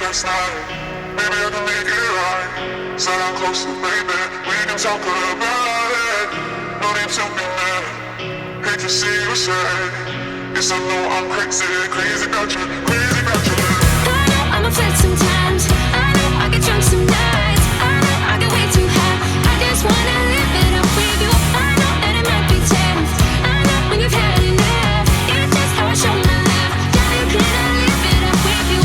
last night. Maybe I can make it right. Sit down closer, baby. We can talk about it. No need to be mad. Hate to see you sad. Yes, I know I'm crazy, crazy about you, crazy about you. I know I'm a flirt sometimes. I know I get drunk some nights. I know I get way too high. I just wanna live it up with you. I know that it might be tense. I know when you've had enough. It's just how I show my love. Darling, can I live it up with you?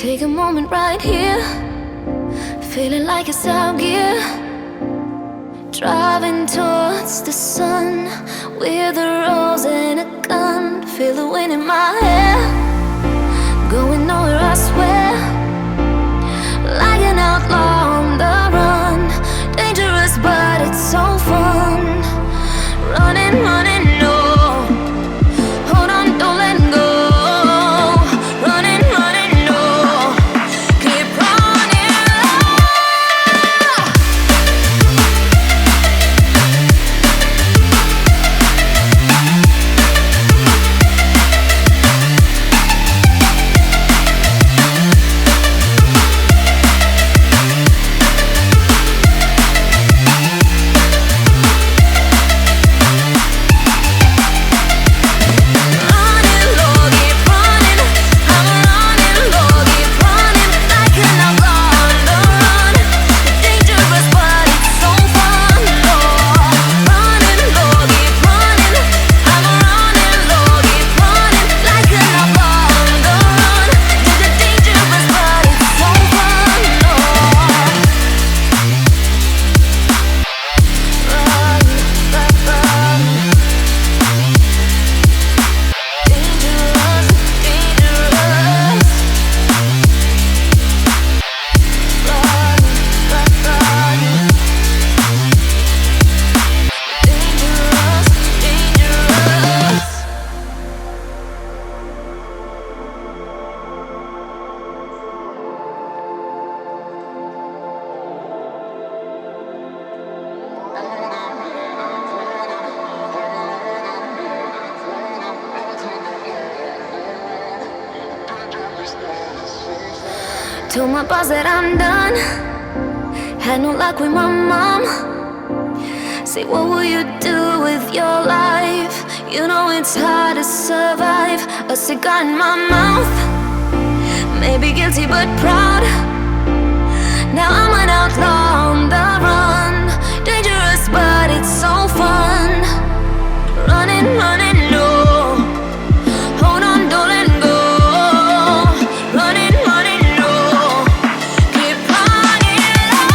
Take a moment right here, feeling like it's out gear. Driving towards the sun with a rose and a gun. Feel the wind in my hair, going nowhere I swear. Like an outlaw on the run, dangerous but it's so fun. Running, running, no. Hold on, don't let go. Told my boss that I'm done. Had no luck with my mom. Say, what will you do with your life? You know it's hard to survive. A cigar in my mouth. Maybe guilty but proud. Now I'm an outlaw on the run. Dangerous but it's so fun. Running, running low. Hold on, don't let go. Running, running low. Keep running low.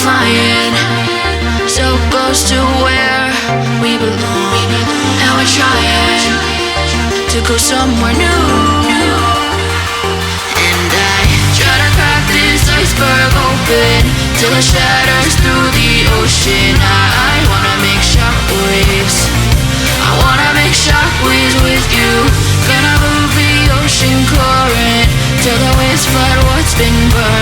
Flying so close to where we belong, and we're trying to go somewhere new. And I try to crack this iceberg open till it shatters through the ocean. I wanna make shockwaves. I wanna make shockwaves with you. Gonna move the ocean current till the waves flood what's been burned.